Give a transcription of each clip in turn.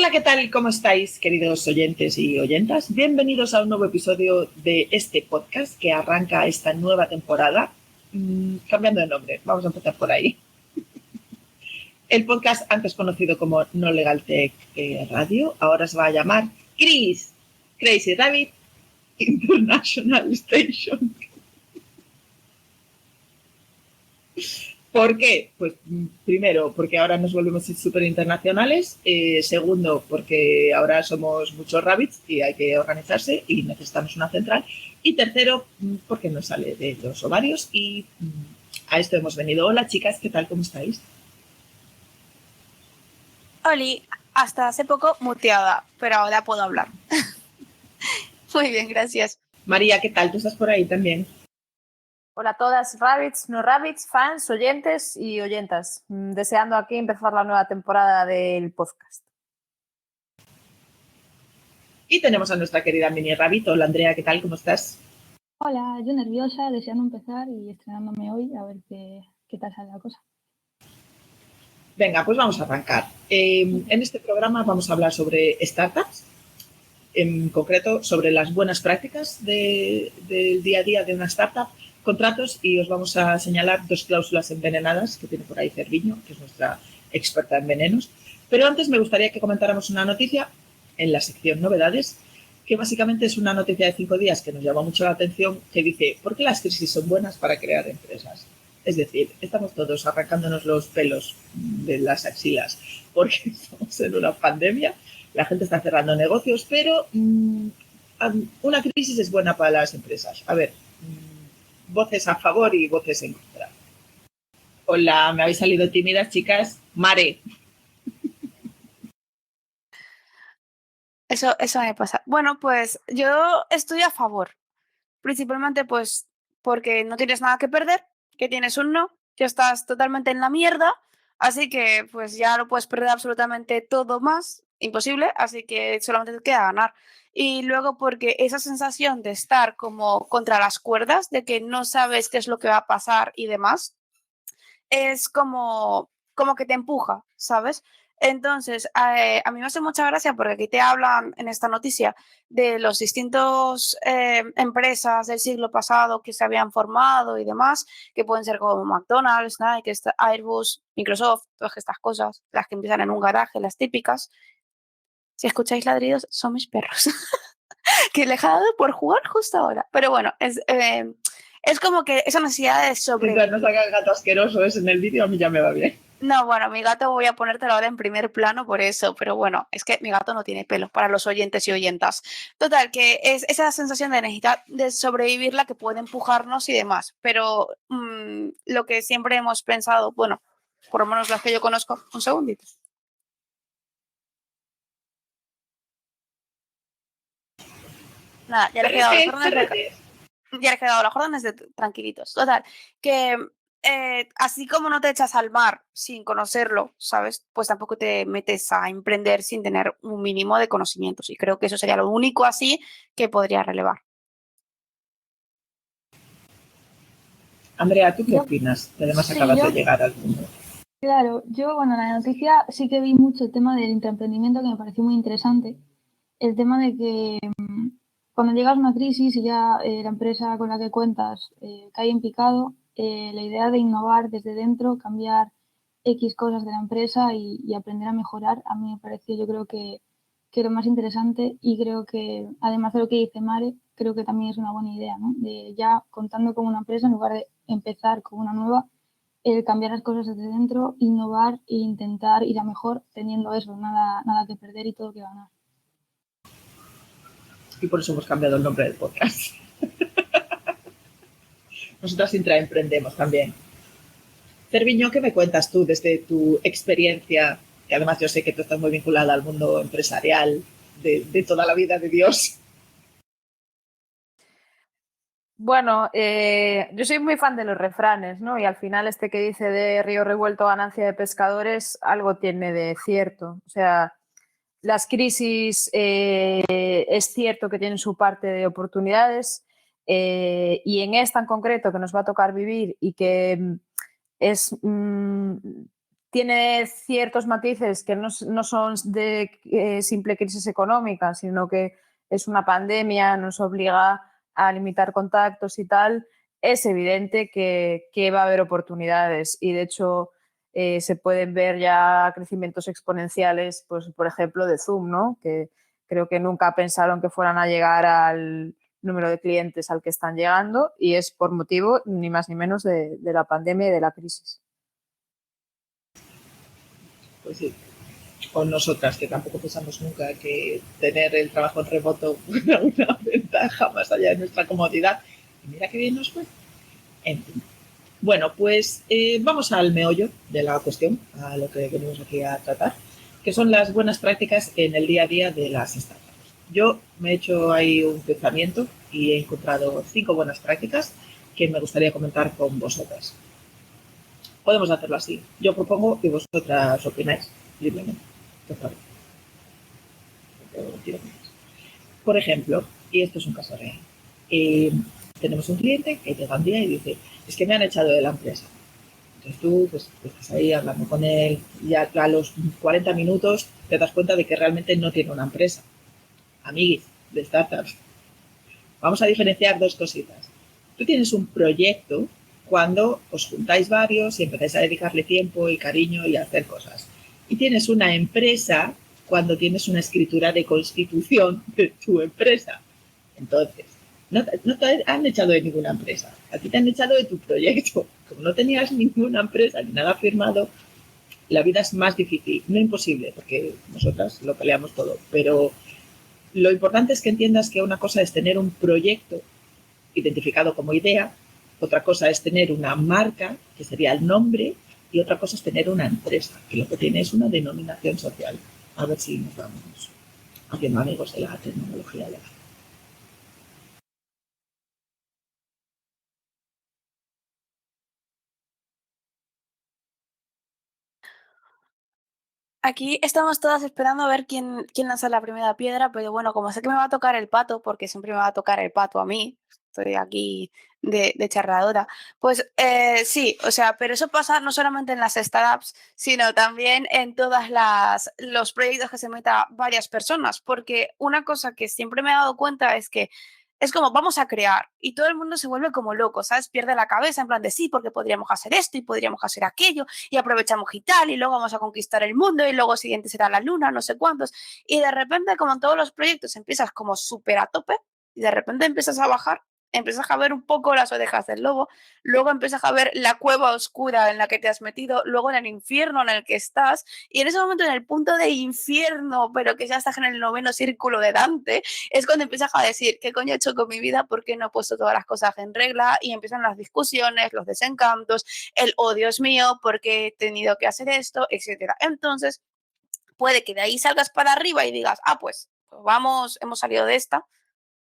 Hola, ¿qué tal? ¿Cómo estáis, queridos oyentes y oyentas? Bienvenidos a un nuevo episodio de este podcast que arranca esta nueva temporada, cambiando de nombre. Vamos a empezar por ahí. El podcast, antes conocido como No Legal Tech Radio, ahora se va a llamar CRIS, Crazy Rabbit International Station. ¿Por qué? Pues primero, porque ahora nos volvemos súper internacionales. Segundo, porque ahora somos muchos rabbits y hay que organizarse y necesitamos una central. Y tercero, porque nos sale de los ovarios y a esto hemos venido. Hola chicas, ¿qué tal? ¿Cómo estáis? Oli, hasta hace poco muteada, pero ahora puedo hablar. Muy bien, gracias. María, ¿qué tal? ¿Tú estás por ahí también? Hola a todas, rabbits, no rabbits, fans, oyentes y oyentas. Deseando aquí empezar la nueva temporada del podcast. Y tenemos a nuestra querida Mini Rabbit. Hola Andrea, ¿qué tal? ¿Cómo estás? Hola, yo nerviosa, deseando empezar y estrenándome hoy a ver qué tal sale la cosa. Venga, pues vamos a arrancar. En este programa vamos a hablar sobre startups, en concreto sobre las buenas prácticas del día a día de una startup, contratos, y os vamos a señalar dos cláusulas envenenadas que tiene por ahí Cerviño, que es nuestra experta en venenos. Pero antes me gustaría que comentáramos una noticia en la sección novedades, que básicamente es una noticia de 5 días que nos llama mucho la atención, que dice: ¿por qué las crisis son buenas para crear empresas? Es decir, estamos todos arrancándonos los pelos de las axilas porque estamos en una pandemia, la gente está cerrando negocios, pero una crisis es buena para las empresas. A ver, voces a favor y voces en contra. Hola, me habéis salido tímidas, chicas. Mare. Eso me pasa. Bueno, pues yo estoy a favor. Principalmente pues porque no tienes nada que perder, que tienes un no, que estás totalmente en la mierda, así que pues ya no puedes perder absolutamente todo más, imposible, así que solamente te queda ganar. Y luego porque esa sensación de estar como contra las cuerdas, de que no sabes qué es lo que va a pasar y demás, es como que te empuja, ¿sabes? Entonces, a mí me hace mucha gracia porque aquí te hablan en esta noticia de los distintos empresas del siglo pasado que se habían formado y demás, que pueden ser como McDonald's, Nike, Airbus, Microsoft, todas estas cosas, las que empiezan en un garaje, las típicas. Si escucháis ladridos, son mis perros, que le he dejado por jugar justo ahora. Pero bueno, es como que esa necesidad de sobrevivir. Mientras no salga el gato asqueroso es en el vídeo, a mí ya me va bien. No, bueno, mi gato voy a ponértelo ahora en primer plano por eso, pero bueno, es que mi gato no tiene pelo para los oyentes y oyentas. Total, que es esa sensación de necesidad de sobrevivir la que puede empujarnos y demás, pero lo que siempre hemos pensado, bueno, por lo menos las que yo conozco, un segundito. Nada, ya le he quedado las órdenes de tranquilitos. Total, que así como no te echas al mar sin conocerlo, ¿sabes? Pues tampoco te metes a emprender sin tener un mínimo de conocimientos. Y creo que eso sería lo único así que podría relevar. Andrea, ¿tú qué opinas? Además acabas de llegar al mundo. Claro, yo, en la noticia sí que vi mucho el tema del intraemprendimiento, que me pareció muy interesante. El tema de que cuando llegas a una crisis y ya la empresa con la que cuentas cae en picado, la idea de innovar desde dentro, cambiar X cosas de la empresa y aprender a mejorar, a mí me pareció, yo creo que lo más interesante, y creo que, además de lo que dice Mare, creo que también es una buena idea, ¿no? De ya contando con una empresa, en lugar de empezar con una nueva, cambiar las cosas desde dentro, innovar e intentar ir a mejor, teniendo eso, nada que perder y todo que ganar. Y por eso hemos cambiado el nombre del podcast. Nosotras intraemprendemos también. Cerviño, ¿qué me cuentas tú desde tu experiencia? Que además yo sé que tú estás muy vinculada al mundo empresarial de toda la vida de Dios. Bueno, yo soy muy fan de los refranes, ¿no? Y al final este que dice de río revuelto, ganancia de pescadores, algo tiene de cierto. O sea, las crisis es cierto que tienen su parte de oportunidades, y en esta en concreto que nos va a tocar vivir y que es tiene ciertos matices que no son de simple crisis económica, sino que es una pandemia, nos obliga a limitar contactos y tal, es evidente que va a haber oportunidades y de hecho se pueden ver ya crecimientos exponenciales, pues por ejemplo de Zoom, ¿no? Que creo que nunca pensaron que fueran a llegar al número de clientes al que están llegando y es por motivo ni más ni menos de la pandemia y de la crisis. Pues sí, con nosotras, que tampoco pensamos nunca que tener el trabajo en remoto fuera una ventaja más allá de nuestra comodidad. Y mira qué bien nos fue. En fin. Bueno, pues vamos al meollo de la cuestión, a lo que venimos aquí a tratar, que son las buenas prácticas en el día a día de las startups. Yo me he hecho ahí un pensamiento y he encontrado 5 buenas prácticas que me gustaría comentar con vosotras. Podemos hacerlo así. Yo propongo y vosotras opináis libremente. Por ejemplo, y esto es un caso real, tenemos un cliente que llega un día y dice, es que me han echado de la empresa. Entonces tú pues, estás ahí hablando con él y a los 40 minutos te das cuenta de que realmente no tiene una empresa. Amiguis de startups. Vamos a diferenciar 2 cositas. Tú tienes un proyecto cuando os juntáis varios y empezáis a dedicarle tiempo y cariño y a hacer cosas. Y tienes una empresa cuando tienes una escritura de constitución de tu empresa. Entonces, no te han echado de ninguna empresa. A ti te han echado de tu proyecto. Como no tenías ninguna empresa ni nada firmado, la vida es más difícil. No imposible, porque nosotras lo peleamos todo. Pero lo importante es que entiendas que una cosa es tener un proyecto identificado como idea, otra cosa es tener una marca, que sería el nombre, y otra cosa es tener una empresa, que lo que tiene es una denominación social. A ver si nos vamos haciendo amigos de la tecnología de la. Aquí estamos todas esperando a ver quién lanza la primera piedra, pero bueno, como sé que me va a tocar el pato, porque siempre me va a tocar el pato a mí, estoy aquí de charladora, pues sí, o sea, pero eso pasa no solamente en las startups, sino también en todas los proyectos que se meta varias personas, porque una cosa que siempre me he dado cuenta es que es como vamos a crear y todo el mundo se vuelve como loco, ¿sabes? Pierde la cabeza en plan de sí, porque podríamos hacer esto y podríamos hacer aquello y aprovechamos y tal y luego vamos a conquistar el mundo y luego siguiente será la luna, no sé cuántos. Y de repente, como en todos los proyectos, empiezas como súper a tope y de repente empiezas a bajar, empiezas a ver un poco las orejas del lobo, luego empiezas a ver la cueva oscura en la que te has metido, luego en el infierno en el que estás y en ese momento en el punto de infierno, pero que ya estás en el 9º círculo de Dante, es cuando empiezas a decir, ¿qué coño he hecho con mi vida? ¿Por qué no he puesto todas las cosas en regla? Y empiezan las discusiones, los desencantos, el oh Dios mío, ¿por qué he tenido que hacer esto? Etcétera. Entonces, puede que de ahí salgas para arriba y digas, pues vamos, hemos salido de esta,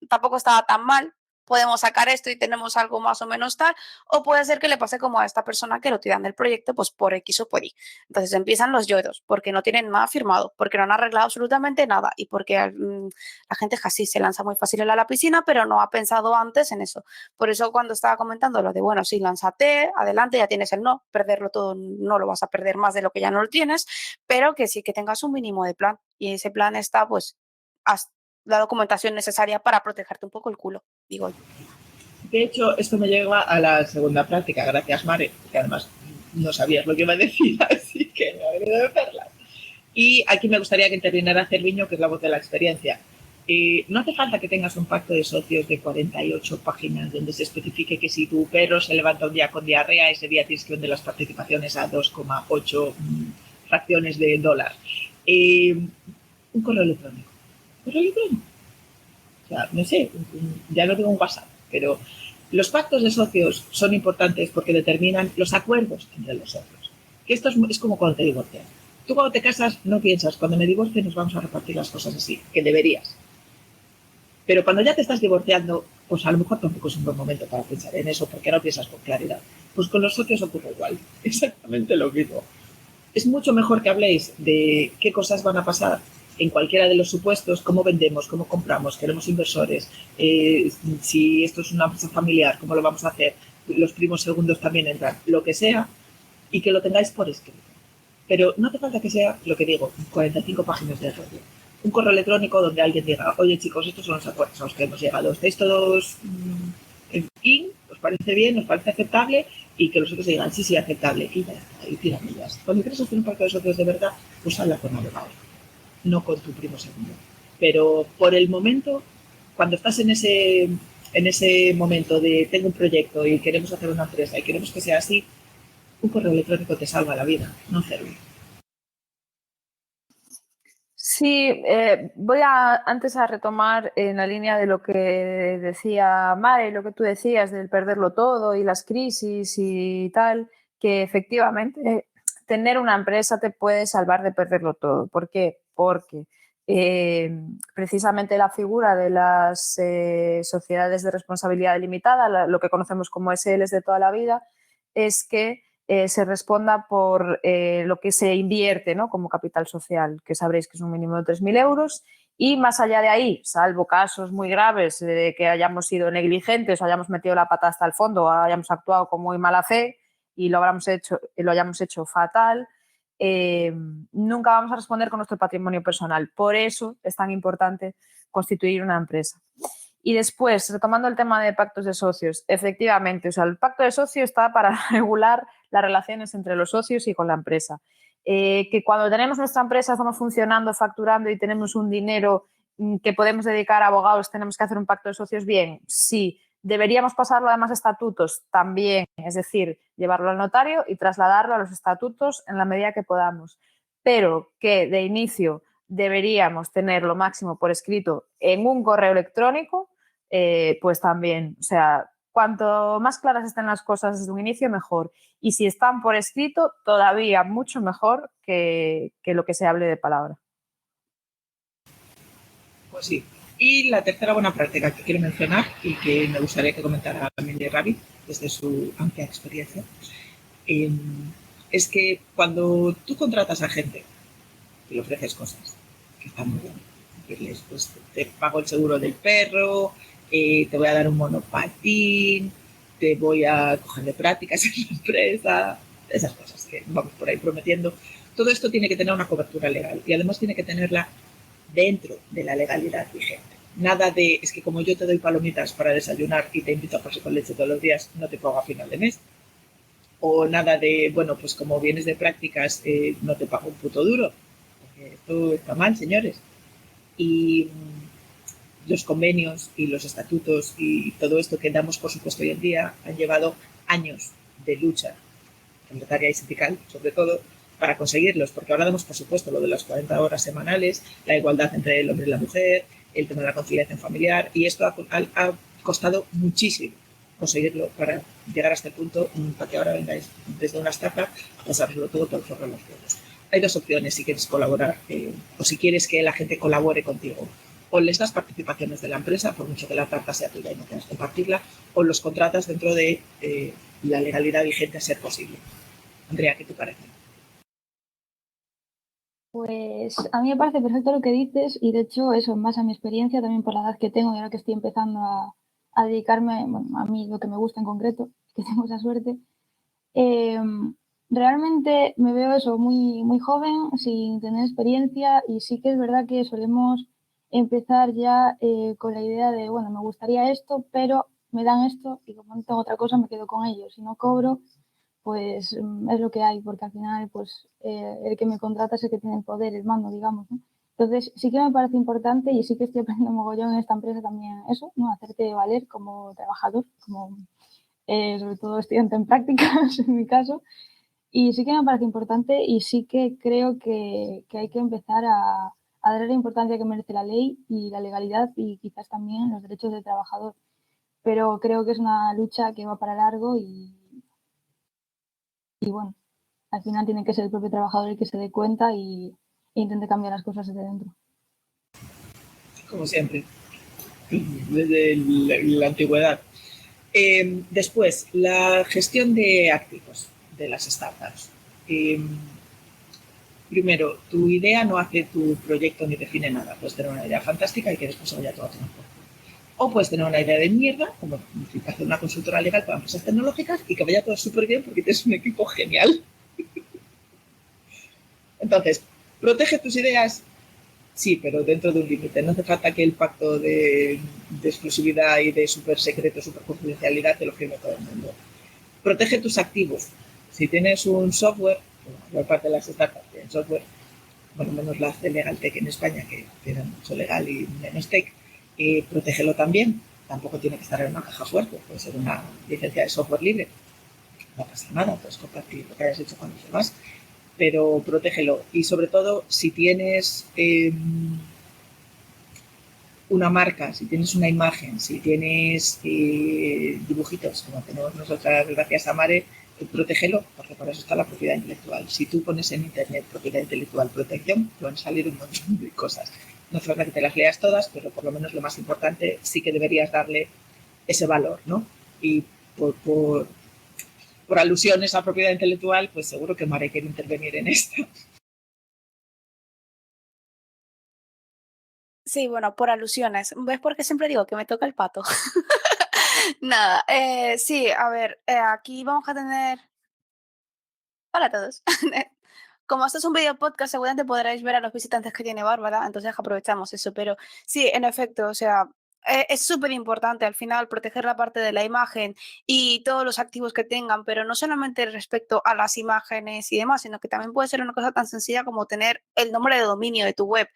tampoco estaba tan mal, podemos sacar esto y tenemos algo más o menos tal, o puede ser que le pase como a esta persona que lo tiran del proyecto, pues por X o por Y. Entonces empiezan los lloros, porque no tienen nada firmado, porque no han arreglado absolutamente nada y porque la gente es así, se lanza muy fácil a la piscina, pero no ha pensado antes en eso. Por eso cuando estaba comentando lo de, bueno, sí, lánzate, adelante, ya tienes el no, perderlo todo no lo vas a perder más de lo que ya no lo tienes, pero que sí que tengas un mínimo de plan y ese plan está pues hasta la documentación necesaria para protegerte un poco el culo, digo yo. De hecho, esto me lleva a la segunda práctica, gracias Mare, que además no sabías lo que iba a decir, así que me ha venido de perlas. Y aquí me gustaría que interviniera Cerviño, que es la voz de la experiencia. No hace falta que tengas un pacto de socios de 48 páginas donde se especifique que si tu perro se levanta un día con diarrea, ese día tienes que vender las participaciones a 2,8 fracciones de dólar. Un correo electrónico. ¿Correo electrónico? O sea, no sé, ya no tengo un WhatsApp, pero los pactos de socios son importantes porque determinan los acuerdos entre los socios. Que esto es como cuando te divorcias. Tú cuando te casas no piensas, cuando me divorcie nos vamos a repartir las cosas así, que deberías. Pero cuando ya te estás divorciando, pues a lo mejor tampoco es un buen momento para pensar en eso, porque no piensas con claridad. Pues con los socios ocurre igual, exactamente lo mismo. Es mucho mejor que habléis de qué cosas van a pasar en cualquiera de los supuestos, cómo vendemos, cómo compramos, queremos inversores, si esto es una empresa familiar, cómo lo vamos a hacer, los primos segundos también entran, lo que sea, y que lo tengáis por escrito. Pero no hace falta que sea, lo que digo, 45 páginas de rollo. Un correo electrónico donde alguien diga, oye chicos, estos son los acuerdos a los que hemos llegado. ¿Estáis todos in? ¿Os parece bien? ¿Os parece aceptable? Y que los otros digan, sí, aceptable. Y ya está, y tiramillas. Cuando quieres hacer un pacto de socios de verdad, pues habla con abogados, no con tu primo segundo. Pero por el momento, cuando estás en ese momento de tengo un proyecto y queremos hacer una empresa y queremos que sea así, un correo electrónico te salva la vida, no hacerlo. Sí, voy antes a retomar en la línea de lo que decía Mare, lo que tú decías del perderlo todo y las crisis y tal, que efectivamente tener una empresa te puede salvar de perderlo todo. ¿Por qué? Porque precisamente la figura de las sociedades de responsabilidad limitada, lo que conocemos como SLs de toda la vida, es que se responda por lo que se invierte, ¿no?, como capital social, que sabréis que es un mínimo de 3.000 euros. Y más allá de ahí, salvo casos muy graves de que hayamos sido negligentes o hayamos metido la pata hasta el fondo o hayamos actuado con muy mala fe y lo hayamos hecho fatal, nunca vamos a responder con nuestro patrimonio personal. Por eso es tan importante constituir una empresa. Y después, retomando el tema de pactos de socios, efectivamente, o sea, el pacto de socio está para regular las relaciones entre los socios y con la empresa. Que cuando tenemos nuestra empresa, estamos funcionando, facturando y tenemos un dinero que podemos dedicar a abogados, tenemos que hacer un pacto de socios, bien, sí. ¿Deberíamos pasarlo además a estatutos? También, es decir, llevarlo al notario y trasladarlo a los estatutos en la medida que podamos. Pero que de inicio deberíamos tener lo máximo por escrito en un correo electrónico, pues también, o sea, cuanto más claras estén las cosas desde un inicio, mejor. Y si están por escrito, todavía mucho mejor que lo que se hable de palabra. Pues sí. Y la tercera buena práctica que quiero mencionar y que me gustaría que comentara Amelia Ravi desde su amplia experiencia, es que cuando tú contratas a gente y le ofreces cosas que están muy bien, pues te pago el seguro del perro, te voy a dar un monopatín, te voy a coger de prácticas en la empresa, esas cosas que vamos por ahí prometiendo. Todo esto tiene que tener una cobertura legal y además tiene que tenerla dentro de la legalidad vigente. Nada de, es que como yo te doy palomitas para desayunar y te invito a café con leche todos los días, no te pago a final de mes. O nada de, bueno, pues como vienes de prácticas, no te pago un puto duro. Porque esto está mal, señores. Y los convenios y los estatutos y todo esto que damos por supuesto hoy en día han llevado años de lucha empresaria y sindical, sobre todo, para conseguirlos, porque ahora damos por supuesto lo de las 40 horas semanales, la igualdad entre el hombre y la mujer, el tema de la conciliación familiar, y esto ha costado muchísimo conseguirlo para llegar a este punto, para que ahora vengáis desde una startup a pasároslo todo por el forro de los dedos. Hay dos opciones si quieres colaborar o si quieres que la gente colabore contigo. O les das participaciones de la empresa, por mucho que la tarta sea tuya y no quieras compartirla, o los contratas dentro de la legalidad vigente a ser posible. Andrea, ¿qué te parece? Pues a mí me parece perfecto lo que dices y de hecho eso, en base a mi experiencia, también por la edad que tengo y ahora que estoy empezando a dedicarme, bueno, a mí lo que me gusta en concreto, que tengo esa suerte, realmente me veo eso muy, muy joven, sin tener experiencia y sí que es verdad que solemos empezar ya con la idea de, bueno, me gustaría esto, pero me dan esto y como no tengo otra cosa me quedo con ello. Si no cobro, pues es lo que hay, porque al final pues el que me contrata es el que tiene el poder, el mando, digamos, ¿no? Entonces sí que me parece importante y sí que estoy aprendiendo mogollón en esta empresa también eso, ¿no? Hacerte valer como trabajador, como sobre todo estudiante en prácticas en mi caso. Y sí que me parece importante y sí que creo que hay que empezar a darle la importancia que merece la ley y la legalidad y quizás también los derechos del trabajador. Pero creo que es una lucha que va para largo y bueno, al final tiene que ser el propio trabajador el que se dé cuenta e intente cambiar las cosas desde dentro. Como siempre, desde la antigüedad. Después, la gestión de activos de las startups. Primero, tu idea no hace tu proyecto ni define nada. Puedes tener una idea fantástica y que después se vaya todo a tomar por culo. O puedes tener una idea de mierda, como hacer una consultora legal para empresas tecnológicas y que vaya todo súper bien porque tienes un equipo genial. Entonces, protege tus ideas, sí, pero dentro de un límite. No hace falta que el pacto de exclusividad y de súper secreto, súper confidencialidad te lo firme todo el mundo. Protege tus activos. Si tienes un software, la mayor parte de las startups tienen software, bueno, menos las de Legaltech en España, que tienen mucho legal y menos tech, protégelo también. Tampoco tiene que estar en una caja fuerte, puede ser una licencia de software libre. No pasa nada, puedes compartir lo que hayas hecho con los demás, pero protégelo. Y sobre todo, si tienes una marca, si tienes una imagen, si tienes dibujitos, como tenemos nosotras gracias a Mare, protégelo, porque para eso está la propiedad intelectual. Si tú pones en internet propiedad intelectual protección, te van a salir un montón de cosas. No hace falta que te las leas todas, pero por lo menos lo más importante sí que deberías darle ese valor, ¿no? Y por alusiones a propiedad intelectual, pues seguro que Mare quiere intervenir en esto. Sí, bueno, por alusiones. ¿Ves por qué siempre digo que me toca el pato? Nada, sí, a ver, aquí vamos a tener... Hola a todos. Como esto es un video podcast, seguramente podréis ver a los visitantes que tiene Bárbara, entonces aprovechamos eso. Pero sí, en efecto, o sea, es súper importante al final proteger la parte de la imagen y todos los activos que tengan, pero no solamente respecto a las imágenes y demás, sino que también puede ser una cosa tan sencilla como tener el nombre de dominio de tu web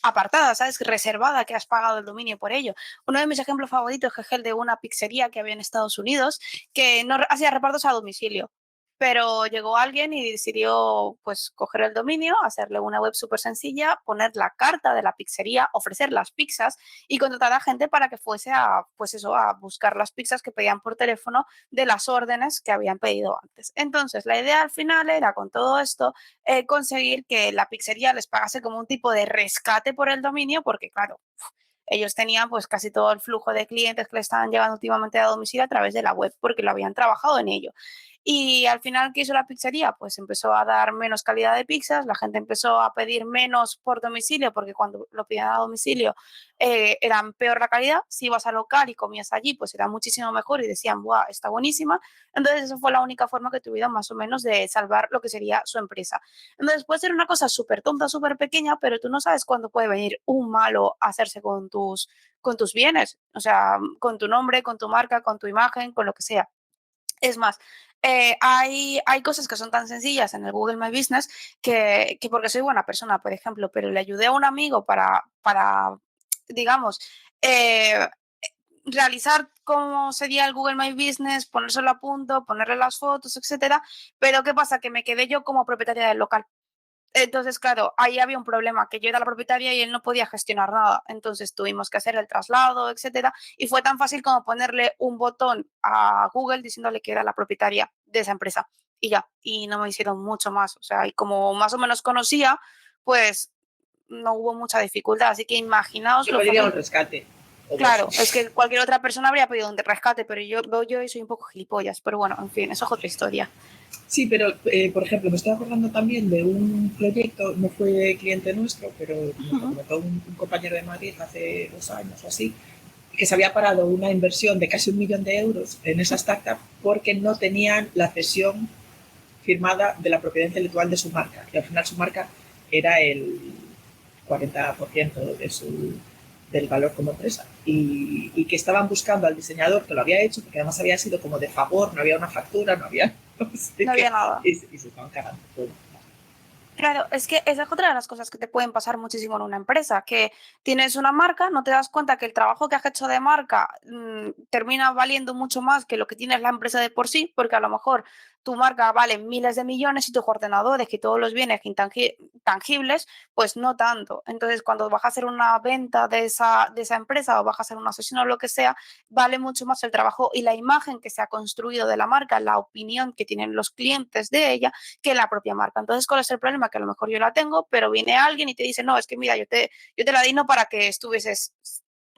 apartada, ¿sabes? Reservada, que has pagado el dominio por ello. Uno de mis ejemplos favoritos es el de una pizzería que había en Estados Unidos que no hacía repartos a domicilio. Pero llegó alguien y decidió pues coger el dominio, hacerle una web súper sencilla, poner la carta de la pizzería, ofrecer las pizzas y contratar a gente para que fuese a, pues eso, a buscar las pizzas que pedían por teléfono de las órdenes que habían pedido antes. Entonces, la idea al final era con todo esto conseguir que la pizzería les pagase como un tipo de rescate por el dominio, porque claro, ellos tenían pues casi todo el flujo de clientes que le estaban llegando últimamente a domicilio a través de la web porque lo habían trabajado en ello. Y al final, ¿qué hizo la pizzería? Pues empezó a dar menos calidad de pizzas, la gente empezó a pedir menos por domicilio porque cuando lo pedían a domicilio eran peor la calidad. Si ibas al local y comías allí, pues era muchísimo mejor y decían, ¡buah, está buenísima! Entonces, esa fue la única forma que tuvieron más o menos de salvar lo que sería su empresa. Entonces, puede ser una cosa súper tonta, súper pequeña, pero tú no sabes cuándo puede venir un malo a hacerse con tus bienes, o sea, con tu nombre, con tu marca, con tu imagen, con lo que sea. Es más, hay cosas que son tan sencillas en el Google My Business que porque soy buena persona, por ejemplo, pero le ayudé a un amigo para digamos, eh, realizar cómo sería el Google My Business, ponérselo a punto, ponerle las fotos, etcétera. Pero ¿qué pasa? Que me quedé yo como propietaria del local. Entonces, claro, ahí había un problema, que yo era la propietaria y él no podía gestionar nada. Entonces tuvimos que hacer el traslado, etcétera. Y fue tan fácil como ponerle un botón a Google diciéndole que era la propietaria de esa empresa. Y ya, y no me hicieron mucho más. O sea, y como más o menos conocía, pues no hubo mucha dificultad. Así que imaginaos Yo lo pediría fácil. un rescate. Claro, es que cualquier otra persona habría pedido un rescate, pero yo soy un poco gilipollas. Pero bueno, en fin, eso es otra historia. Sí, pero por ejemplo, me estoy acordando también de un proyecto, no fue cliente nuestro, pero me lo comentó un compañero de Madrid hace 2 años o así, que se había parado una inversión de casi 1 millón de euros en esa startup porque no tenían la cesión firmada de la propiedad intelectual de su marca. Y al final su marca era el 40% del valor como empresa. Y que estaban buscando al diseñador que lo había hecho, porque además había sido como de favor, no había una factura, no había... No sé No qué, había nada. y se estaban cagando todo. Claro, es que esa es otra de las cosas que te pueden pasar muchísimo en una empresa, que tienes una marca, no te das cuenta que el trabajo que has hecho de marca termina valiendo mucho más que lo que tienes la empresa de por sí, porque a lo mejor tu marca vale miles de millones y tus ordenadores y todos los bienes tangibles, pues no tanto. Entonces, cuando vas a hacer una venta de esa empresa o vas a hacer una sesión o lo que sea, vale mucho más el trabajo y la imagen que se ha construido de la marca, la opinión que tienen los clientes de ella, que la propia marca. Entonces, ¿cuál es el problema? Que a lo mejor yo la tengo, pero viene alguien y te dice, no, es que mira, yo te la di no para que estuvieses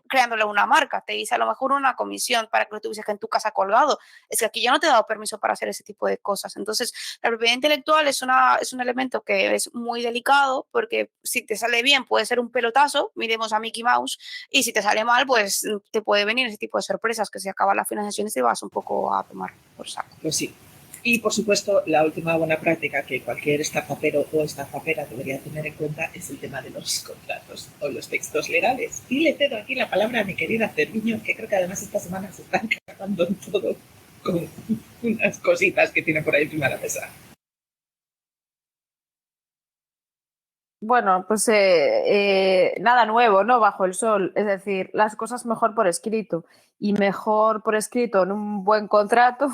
creándole una marca, te dice a lo mejor una comisión para que lo tuvieses en tu casa colgado. Es que aquí yo no te he dado permiso para hacer ese tipo de cosas. Entonces, la propiedad intelectual es un elemento que es muy delicado porque si te sale bien puede ser un pelotazo, miremos a Mickey Mouse, y si te sale mal, pues te puede venir ese tipo de sorpresas que si acaba la financiación y te vas un poco a tomar por saco. Pues sí. Y, por supuesto, la última buena práctica que cualquier startupero o startupera debería tener en cuenta es el tema de los contratos o los textos legales. Y le cedo aquí la palabra a mi querida Cerviño, que creo que además esta semana se está encargando en todo con unas cositas que tiene por ahí encima de la mesa. Bueno, pues nada nuevo, ¿no? Bajo el sol. Es decir, las cosas mejor por escrito. Y mejor por escrito en un buen contrato.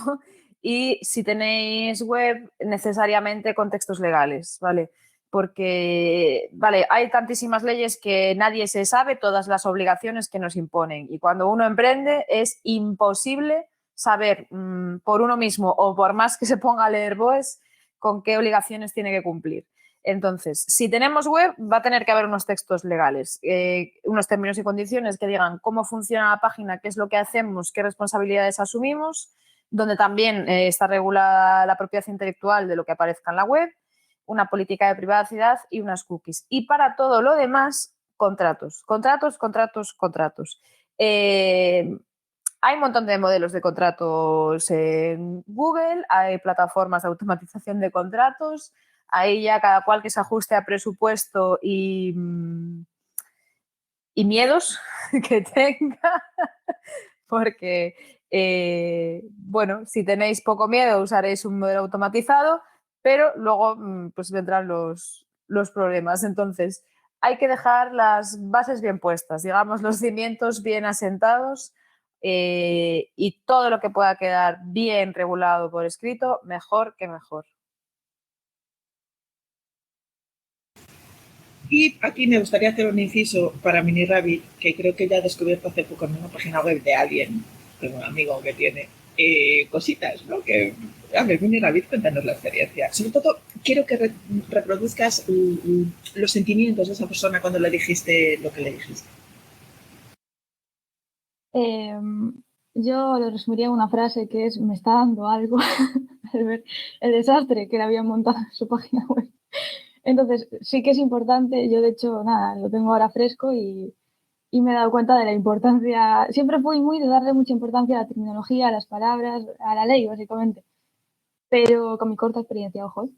Y si tenéis web, necesariamente con textos legales, ¿vale? Porque, vale, hay tantísimas leyes que nadie se sabe todas las obligaciones que nos imponen. Y cuando uno emprende es imposible saber por uno mismo o por más que se ponga a leer BOEs con qué obligaciones tiene que cumplir. Entonces, si tenemos web, va a tener que haber unos textos legales, unos términos y condiciones que digan cómo funciona la página, qué es lo que hacemos, qué responsabilidades asumimos, donde también está regulada la propiedad intelectual de lo que aparezca en la web, una política de privacidad y unas cookies. Y para todo lo demás, contratos. Hay un montón de modelos de contratos en Google, hay plataformas de automatización de contratos. Ahí ya cada cual que se ajuste a presupuesto y miedos que tenga, porque, bueno, si tenéis poco miedo usaréis un modelo automatizado, pero luego pues vendrán los problemas. Entonces, hay que dejar las bases bien puestas, digamos, los cimientos bien asentados y todo lo que pueda quedar bien regulado por escrito, mejor que mejor. Y aquí me gustaría hacer un inciso para Mini Rabbit, que creo que ya he descubierto hace poco en una página web de alguien, de un amigo que tiene cositas, ¿no? Que, a ver, Mini Rabbit, cuéntanos la experiencia. Sobre todo, quiero que reproduzcas los sentimientos de esa persona cuando le dijiste lo que le dijiste. Yo lo resumiría en una frase que es: me está dando algo al ver el desastre que le habían montado en su página web. Entonces, sí que es importante. Yo, de hecho, nada, lo tengo ahora fresco y me he dado cuenta de la importancia. Siempre fui muy de darle mucha importancia a la terminología, a las palabras, a la ley, básicamente. Pero con mi corta experiencia, ojo.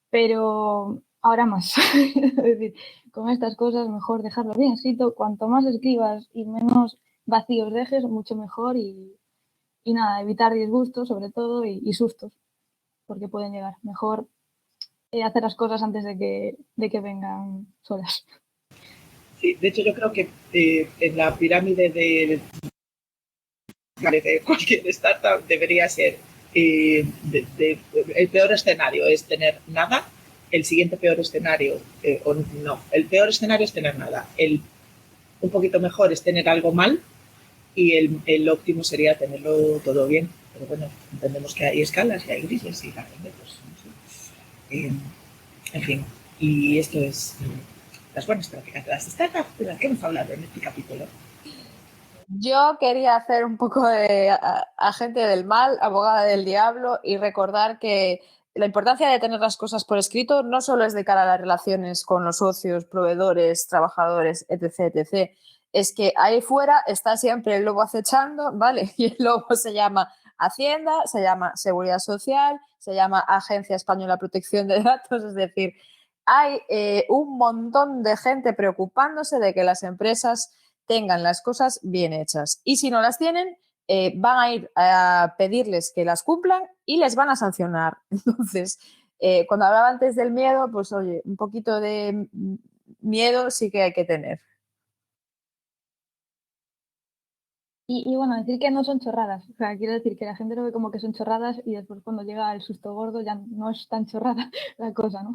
Pero ahora más. Es decir, con estas cosas mejor dejarlo bien escrito. Cuanto más escribas y menos vacíos dejes, mucho mejor. Y nada, evitar disgustos sobre todo y sustos, porque pueden llegar. Mejor hacer las cosas antes de que vengan solas. Sí, de hecho yo creo que en la pirámide de cualquier startup debería ser el peor escenario es tener nada, el siguiente peor escenario, o no, el peor escenario es tener nada, un poquito mejor es tener algo mal y el óptimo sería tenerlo todo bien. Pero bueno, entendemos que hay escalas y hay grises y la gente, pues, no sé. En fin, y esto es las buenas prácticas de las startups de las que hemos hablado en este capítulo. Yo quería hacer un poco de agente del mal, abogada del diablo y recordar que la importancia de tener las cosas por escrito no solo es de cara a las relaciones con los socios, proveedores, trabajadores, etc., etc. Es que ahí fuera está siempre el lobo acechando, ¿vale? Y el lobo se llama Hacienda, se llama Seguridad Social, se llama Agencia Española de Protección de Datos, es decir, hay un montón de gente preocupándose de que las empresas tengan las cosas bien hechas. Y si no las tienen, van a ir a pedirles que las cumplan y les van a sancionar. Entonces, cuando hablaba antes del miedo, pues oye, un poquito de miedo sí que hay que tener. Y bueno, decir que no son chorradas. O sea, quiero decir que la gente lo ve como que son chorradas y después cuando llega el susto gordo ya no es tan chorrada la cosa, ¿no?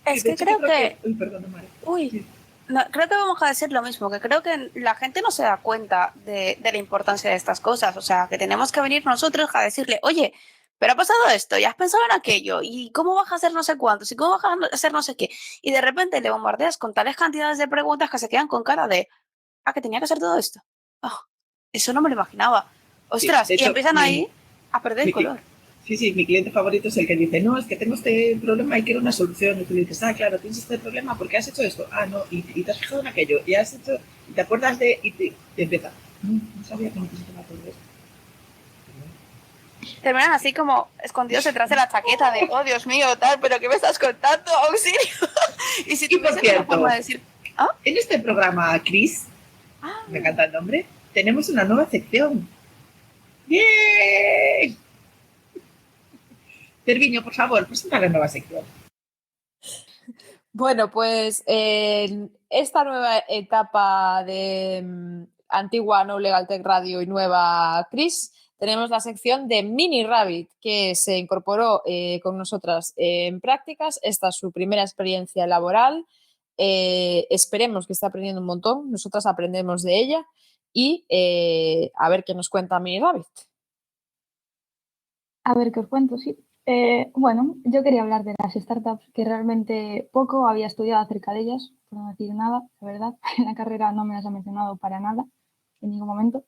Es que creo que... Uy, perdón, Mari. Uy, no, creo que vamos a decir lo mismo, que creo que la gente no se da cuenta de la importancia de estas cosas. O sea, que tenemos que venir nosotros a decirle, oye, pero ha pasado esto, ya has pensado en aquello, y cómo vas a hacer no sé cuántos, y cómo vas a hacer no sé qué. Y de repente le bombardeas con tales cantidades de preguntas que se quedan con cara de, que tenía que hacer todo esto. Oh, eso no me lo imaginaba. Ostras, Sí, de hecho, y empiezan ahí a perder el color. Sí, mi cliente favorito es el que dice, no, es que tengo este problema y quiero una solución. Y tú le dices, claro, tienes este problema porque has hecho esto. No, y te has fijado en aquello. Y has hecho, y te acuerdas de, y empieza, no sabía que necesitaba todo esto. terminan así como escondidos detrás de la chaqueta de, oh, Dios mío, tal, pero ¿qué me estás contando? ¡Auxilio! Y si Y por tuviesen una cierto, forma de decir, ¿ah? en este programa, Chris, me encanta el nombre, tenemos una nueva sección. ¡Bien! Terviño, por favor, presenta la nueva sección. Bueno, pues en esta nueva etapa de antigua No Legal Tech Radio y nueva Chris, tenemos la sección de Mini Rabbit, que se incorporó con nosotras en prácticas. Esta es su primera experiencia laboral. Esperemos que esté aprendiendo un montón. Nosotras aprendemos de ella. Y a ver qué nos cuenta Mini Rabbit. A ver, ¿qué os cuento? Sí. Bueno, yo quería hablar de las startups, que realmente poco había estudiado acerca de ellas, por no decir nada, la verdad. En la carrera no me las ha mencionado para nada, en ningún momento.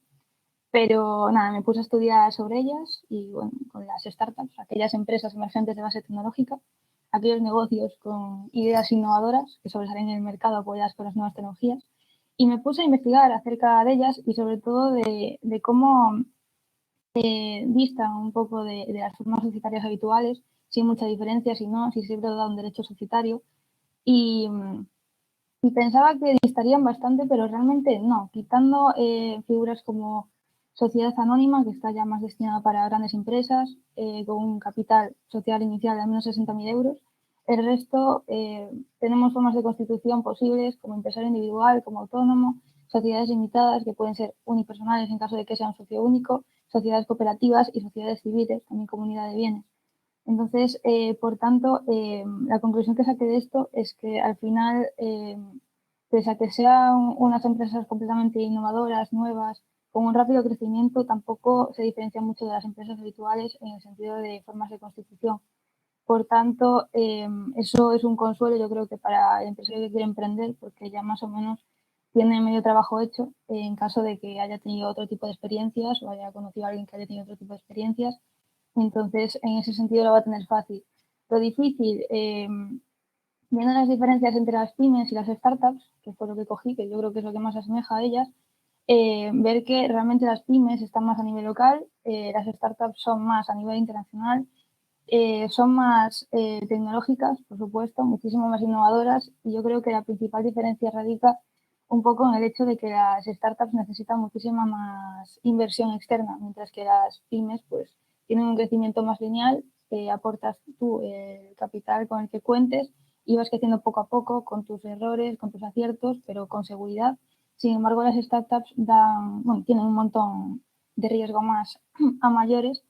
Pero nada, me puse a estudiar sobre ellas y bueno, con las startups, aquellas empresas emergentes de base tecnológica, aquellos negocios con ideas innovadoras que sobresalen en el mercado apoyadas por las nuevas tecnologías. Y me puse a investigar acerca de ellas y sobre todo de cómo distan un poco de las formas societarias habituales, sin mucha diferencia, si no, si siempre da un derecho societario. Y pensaba que distarían bastante, pero realmente no, quitando figuras como sociedad anónima, que está ya más destinada para grandes empresas, con un capital social inicial de al menos 60.000 euros. El resto tenemos formas de constitución posibles como empresario individual, como autónomo, sociedades limitadas que pueden ser unipersonales en caso de que sea un socio único, sociedades cooperativas y sociedades civiles, también comunidad de bienes. Entonces, por tanto, la conclusión que saqué de esto es que al final, pese a que sean unas empresas completamente innovadoras, nuevas, con un rápido crecimiento, tampoco se diferencian mucho de las empresas habituales en el sentido de formas de constitución. Por tanto, eso es un consuelo, yo creo que para el empresario que quiere emprender, porque ya más o menos tiene medio trabajo hecho en caso de que haya tenido otro tipo de experiencias o haya conocido a alguien que haya tenido otro tipo de experiencias. Entonces, en ese sentido lo va a tener fácil. Lo difícil, viendo las diferencias entre las pymes y las startups, que fue lo que cogí, que yo creo que es lo que más asemeja a ellas, ver que realmente las pymes están más a nivel local, las startups son más a nivel internacional, son más tecnológicas, por supuesto, muchísimo más innovadoras, y yo creo que la principal diferencia radica un poco en el hecho de que las startups necesitan muchísima más inversión externa, mientras que las pymes pues tienen un crecimiento más lineal, aportas tú el capital con el que cuentes y vas creciendo poco a poco con tus errores, con tus aciertos, pero con seguridad. Sin embargo, las startups tienen un montón de riesgo más a mayores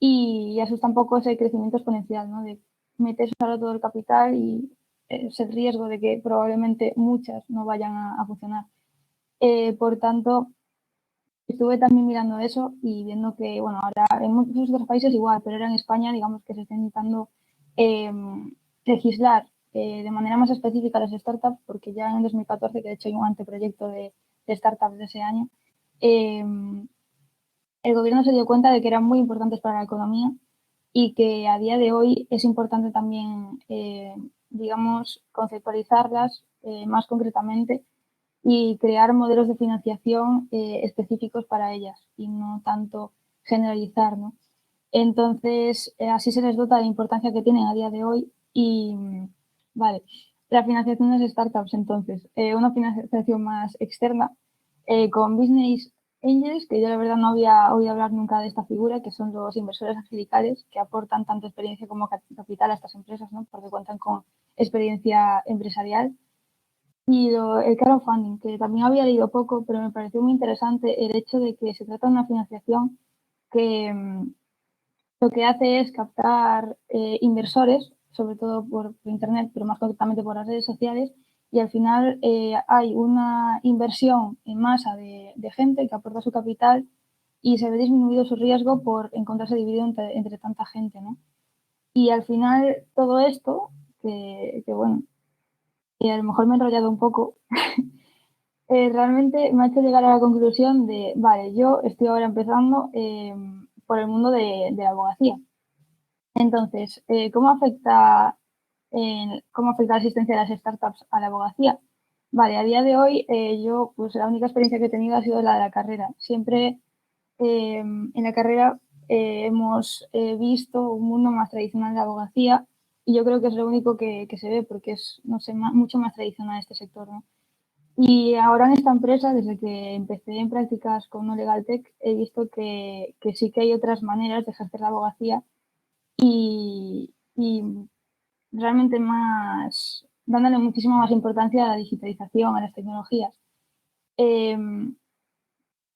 y asusta un poco ese crecimiento exponencial, ¿no? De meter solo todo el capital y ese riesgo de que probablemente muchas no vayan a funcionar. Por tanto, estuve también mirando eso y viendo que, bueno, ahora en muchos otros países igual, pero ahora en España, digamos que se está intentando legislar de manera más específica las startups, porque ya en 2014, que de hecho hay un anteproyecto de startups de ese año, el gobierno se dio cuenta de que eran muy importantes para la economía y que a día de hoy es importante también, digamos, conceptualizarlas más concretamente y crear modelos de financiación específicos para ellas y no tanto generalizar, ¿no? Entonces, así se les dota de la importancia que tienen a día de hoy y, vale, la financiación de las startups, entonces, una financiación más externa con Business Angels, que yo la verdad no había oído hablar nunca de esta figura, que son los inversores angelicales que aportan tanto experiencia como capital a estas empresas, ¿no? Porque cuentan con experiencia empresarial. Y el crowdfunding, que también había leído poco, pero me pareció muy interesante el hecho de que se trata de una financiación que lo que hace es captar inversores, sobre todo por Internet, pero más concretamente por las redes sociales, y al final hay una inversión en masa de gente que aporta su capital y se ve disminuido su riesgo por encontrarse dividido entre tanta gente, ¿no? Y al final todo esto, que bueno, y a lo mejor me he enrollado un poco, realmente me ha hecho llegar a la conclusión de, vale, yo estoy ahora empezando por el mundo de la abogacía. Entonces, ¿cómo afecta la asistencia de las startups a la abogacía? Vale, a día de hoy yo, pues la única experiencia que he tenido ha sido la de la carrera. Siempre en la carrera hemos visto un mundo más tradicional de la abogacía y yo creo que es lo único que se ve porque es, no sé, mucho más tradicional este sector, ¿no? Y ahora en esta empresa, desde que empecé en prácticas con No Legal Tech, he visto que sí que hay otras maneras de ejercer la abogacía y realmente más, dándole muchísima más importancia a la digitalización, a las tecnologías.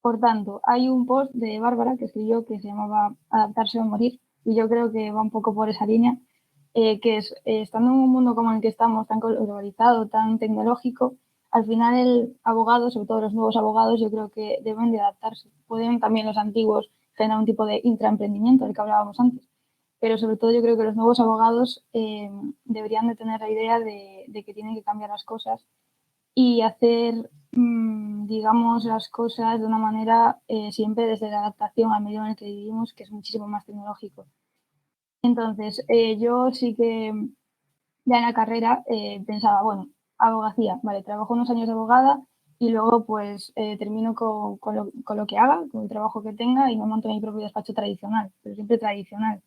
Por tanto, hay un post de Bárbara que escribió que se llamaba Adaptarse o morir, y yo creo que va un poco por esa línea, que es, estando en un mundo como el que estamos, tan globalizado, tan tecnológico, al final el abogado, sobre todo los nuevos abogados, yo creo que deben de adaptarse. Pueden también los antiguos generar un tipo de intraemprendimiento, del que hablábamos antes, pero sobre todo yo creo que los nuevos abogados deberían de tener la idea de que tienen que cambiar las cosas y hacer, digamos, las cosas de una manera siempre desde la adaptación al medio en el que vivimos, que es muchísimo más tecnológico. Entonces, yo sí que ya en la carrera pensaba, bueno, abogacía, vale, trabajo unos años de abogada y luego pues termino con lo que haga, con el trabajo que tenga y me monto mi propio despacho tradicional, pero siempre tradicional.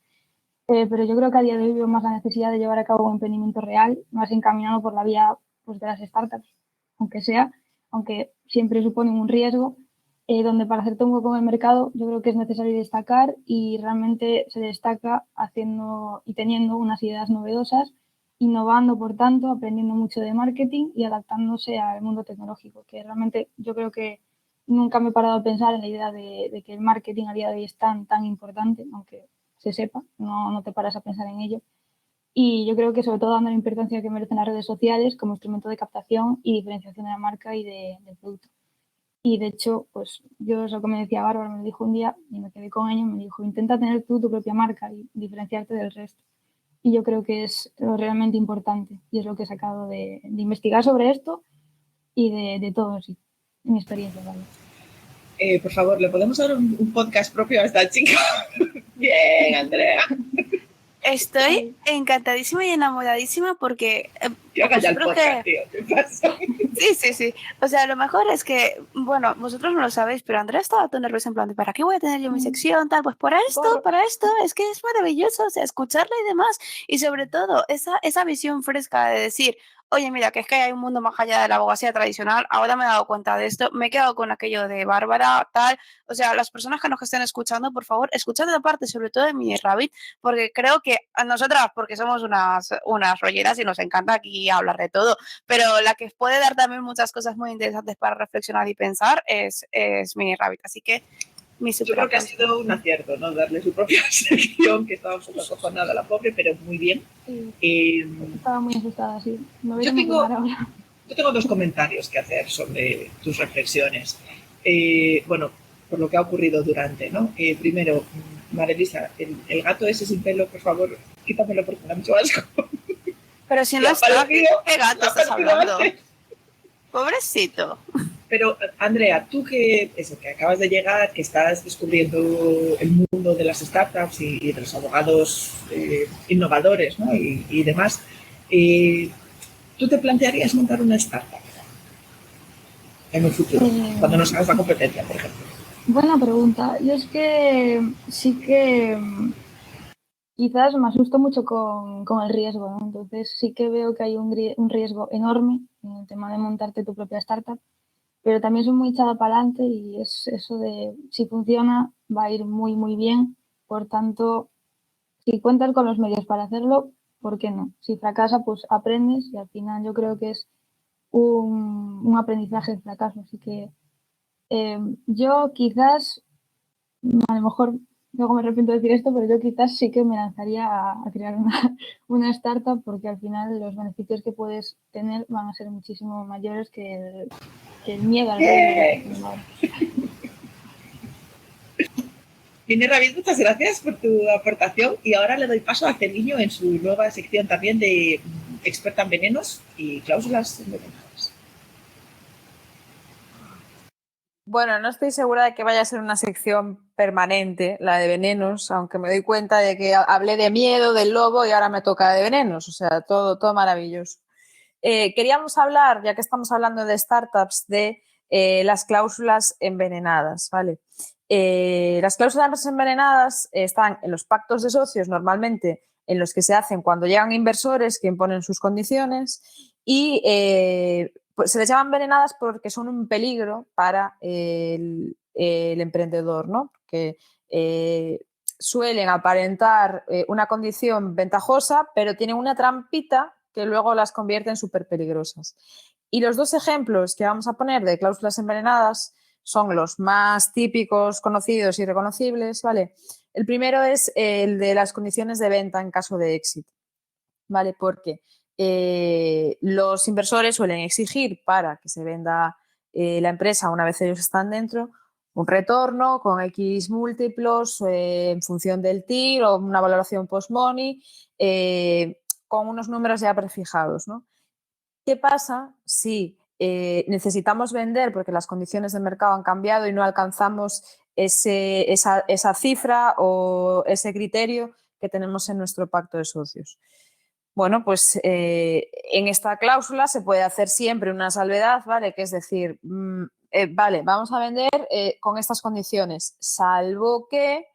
Pero yo creo que a día de hoy veo más la necesidad de llevar a cabo un emprendimiento real, más encaminado por la vía pues, de las startups, aunque sea, aunque siempre suponen un riesgo, donde para hacerte un hueco en el mercado yo creo que es necesario destacar y realmente se destaca haciendo y teniendo unas ideas novedosas, innovando, por tanto, aprendiendo mucho de marketing y adaptándose al mundo tecnológico, que realmente yo creo que nunca me he parado a pensar en la idea de que el marketing a día de hoy es tan importante, aunque se sepa, no te paras a pensar en ello. Y yo creo que sobre todo dando la importancia que merecen las redes sociales como instrumento de captación y diferenciación de la marca y del producto. Y de hecho, pues yo es lo que me decía Bárbara, me lo dijo un día y me quedé con ello, me dijo, intenta tener tú tu propia marca y diferenciarte del resto. Y yo creo que es lo realmente importante y es lo que he sacado de investigar sobre esto y de todo, sí, en mi experiencia, ¿vale? Por favor, ¿le podemos dar un podcast propio a esta chica? Bien, Andrea. Estoy encantadísima y enamoradísima porque... Yo haga ya el podcast, tío. ¿Qué pasa? Sí. O sea, lo mejor es que, bueno, vosotros no lo sabéis, pero Andrea estaba todo nerviosa en plan de ¿para qué voy a tener yo mi sección? Tal, pues para esto, es que es maravilloso, o sea, escucharla y demás. Y sobre todo, esa visión fresca de decir, oye, mira, que es que hay un mundo más allá de la abogacía tradicional, ahora me he dado cuenta de esto, me he quedado con aquello de Bárbara, tal. O sea, las personas que nos estén escuchando, por favor, escuchad la parte, sobre todo de Mini Rabbit, porque creo que a nosotras, porque somos unas rolleras y nos encanta aquí hablar de todo, pero la que puede dar también muchas cosas muy interesantes para reflexionar y pensar es Mini Rabbit. Así que yo creo que ha sido un acierto, ¿no? Darle su propia sección, que estaba un poco acojonada la pobre, pero muy bien. Sí. Estaba muy asustada, sí. Yo tengo dos comentarios que hacer sobre tus reflexiones. Bueno, por lo que ha ocurrido durante, ¿no? Primero, Marelisa, el gato ese sin pelo, por favor, quítamelo porque me da mucho asco. Pero si no está, ¿qué gato estás hablando? Pobrecito. Pero, Andrea, tú que acabas de llegar, que estás descubriendo el mundo de las startups y de los abogados innovadores, ¿no? y demás, ¿tú te plantearías montar una startup en el futuro, cuando nos hagas la competencia, por ejemplo? Buena pregunta. Yo es que sí que quizás me asusto mucho con el riesgo, ¿no? Entonces sí que veo que hay un riesgo enorme en el tema de montarte tu propia startup, pero también soy muy echada para adelante y es eso de si funciona va a ir muy, muy bien. Por tanto, si cuentas con los medios para hacerlo, ¿por qué no? Si fracasa, pues aprendes y al final yo creo que es un aprendizaje de fracaso. Así que yo quizás, a lo mejor luego me arrepiento de decir esto, pero yo quizás sí que me lanzaría a crear una startup porque al final los beneficios que puedes tener van a ser muchísimo mayores que el miedo al riesgo. Mini Rabbit, muchas gracias por tu aportación y ahora le doy paso a Celiño en su nueva sección también de experta en venenos y cláusulas envenenadas. Bueno, no estoy segura de que vaya a ser una sección permanente, la de venenos, aunque me doy cuenta de que hablé de miedo, del lobo y ahora me toca de venenos, o sea, todo maravilloso. Queríamos hablar, ya que estamos hablando de startups, de las cláusulas envenenadas, ¿vale? Las cláusulas envenenadas están en los pactos de socios normalmente, en los que se hacen cuando llegan inversores que imponen sus condiciones y pues se les llama envenenadas porque son un peligro para el emprendedor, ¿no? Que suelen aparentar una condición ventajosa, pero tienen una trampita que luego las convierte en súper peligrosas. Y los dos ejemplos que vamos a poner de cláusulas envenenadas son los más típicos, conocidos y reconocibles, ¿vale? El primero es el de las condiciones de venta en caso de éxito, ¿vale? Porque los inversores suelen exigir para que se venda la empresa una vez ellos están dentro un retorno con X múltiplos en función del TIR o una valoración post-money con unos números ya prefijados, ¿no? ¿Qué pasa si necesitamos vender porque las condiciones de mercado han cambiado y no alcanzamos esa cifra o ese criterio que tenemos en nuestro pacto de socios? Bueno, pues en esta cláusula se puede hacer siempre una salvedad, ¿vale? Que es decir, vale, vamos a vender con estas condiciones, salvo que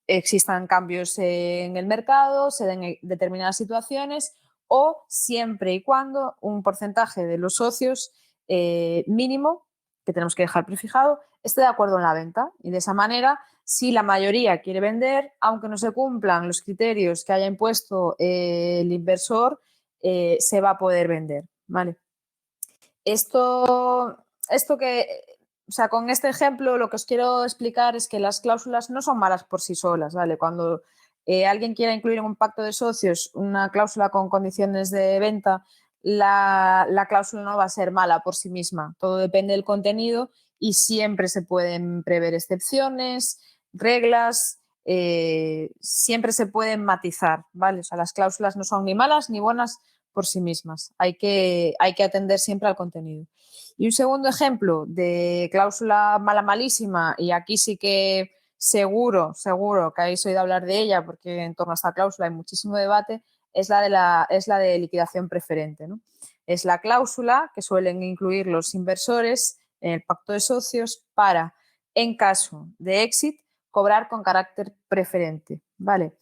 existan cambios en el mercado, se den determinadas situaciones o siempre y cuando un porcentaje de los socios mínimo, que tenemos que dejar prefijado, esté de acuerdo en la venta. Y de esa manera, si la mayoría quiere vender, aunque no se cumplan los criterios que haya impuesto el inversor, se va a poder vender, ¿vale? Esto que, o sea, con este ejemplo lo que os quiero explicar es que las cláusulas no son malas por sí solas, ¿vale? Cuando alguien quiera incluir en un pacto de socios una cláusula con condiciones de venta, la cláusula no va a ser mala por sí misma. Todo depende del contenido y siempre se pueden prever excepciones, reglas, siempre se pueden matizar, ¿vale? O sea, las cláusulas no son ni malas ni buenas por sí mismas. Hay que atender siempre al contenido. Y un segundo ejemplo de cláusula mala malísima, y aquí sí que seguro que habéis oído hablar de ella porque en torno a esta cláusula hay muchísimo debate, es la de liquidación preferente, ¿no? Es la cláusula que suelen incluir los inversores en el pacto de socios para, en caso de éxito, cobrar con carácter preferente, ¿vale?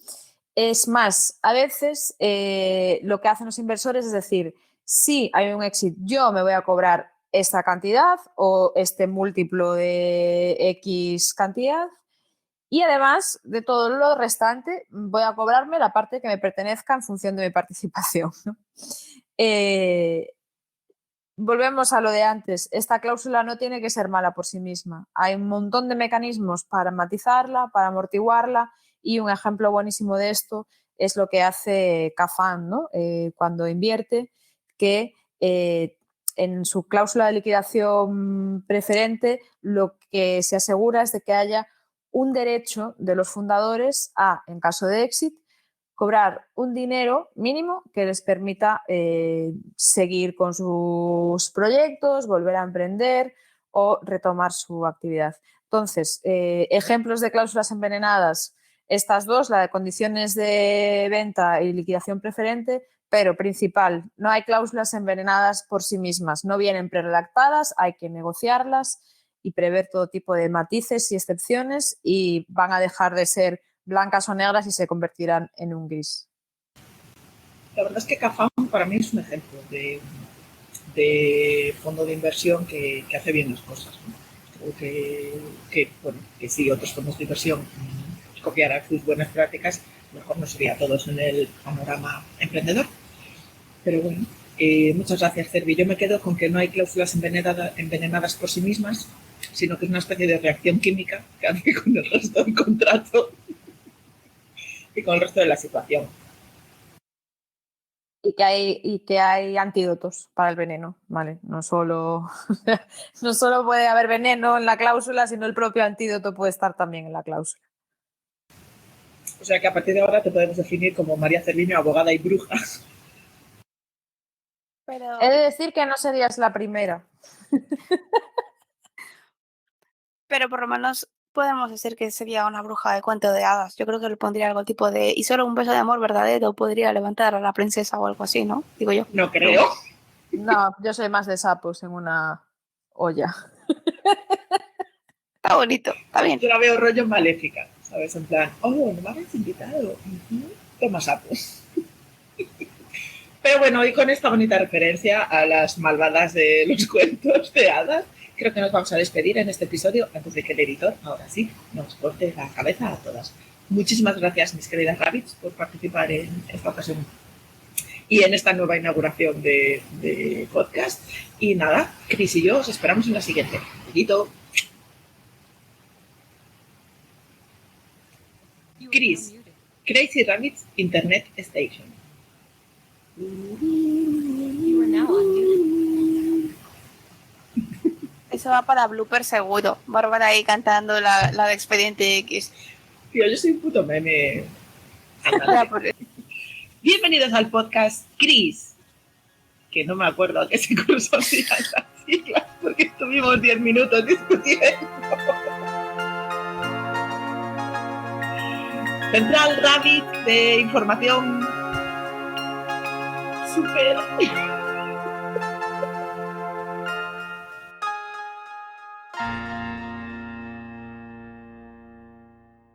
Es más, a veces lo que hacen los inversores es decir, si hay un éxito, yo me voy a cobrar esta cantidad o este múltiplo de X cantidad y además de todo lo restante voy a cobrarme la parte que me pertenezca en función de mi participación, ¿no? Volvemos a lo de antes, esta cláusula no tiene que ser mala por sí misma. Hay un montón de mecanismos para matizarla, para amortiguarla y un ejemplo buenísimo de esto es lo que hace Cafam, ¿no? Cuando invierte, que en su cláusula de liquidación preferente lo que se asegura es de que haya un derecho de los fundadores a, en caso de éxito, cobrar un dinero mínimo que les permita seguir con sus proyectos, volver a emprender o retomar su actividad. Entonces, ejemplos de cláusulas envenenadas, estas dos, la de condiciones de venta y liquidación preferente, pero principal, no hay cláusulas envenenadas por sí mismas, no vienen preredactadas, hay que negociarlas y prever todo tipo de matices y excepciones y van a dejar de ser blancas o negras y se convertirán en un gris. La verdad es que Cafam para mí es un ejemplo de fondo de inversión que hace bien las cosas, ¿no? Creo que si otros fondos de inversión copiaran sus buenas prácticas, mejor no sería todos en el panorama emprendedor. Pero bueno, muchas gracias, Cervi. Yo me quedo con que no hay cláusulas envenenadas por sí mismas, sino que es una especie de reacción química que hace con el resto del contrato y con el resto de la situación. Y que hay antídotos para el veneno, ¿vale? No solo puede haber veneno en la cláusula, sino el propio antídoto puede estar también en la cláusula. O sea que a partir de ahora te podemos definir como María Cerviño, abogada y bruja. Pero, He de decir que no serías la primera. pero por lo menos podemos decir que sería una bruja de cuento de hadas. Yo creo que le pondría algo tipo de y solo un beso de amor verdadero podría levantar a la princesa o algo así, ¿no? Digo yo. No creo. No, yo soy más de sapos en una olla. Está bonito, está bien. Yo la veo rollo maléfica, ¿sabes? En plan, oh, no me habéis invitado. Toma sapos. Pero bueno, y con esta bonita referencia a las malvadas de los cuentos de hadas, creo que nos vamos a despedir en este episodio antes de que el editor, ahora sí, nos corte la cabeza a todas. Muchísimas gracias, mis queridas Rabbits, por participar en esta ocasión y en esta nueva inauguración de podcast. Y nada, Chris y yo os esperamos en la siguiente. Besito. Chris, Crazy Rabbits Internet Station. Eso va para blooper seguro. Bárbara ahí cantando la de Expediente X. Tío, yo soy un puto meme. Ya, por- Bienvenidos al podcast Chris, que no me acuerdo a qué se cursó las siglas, porque estuvimos 10 minutos discutiendo. Central Rabbit de información super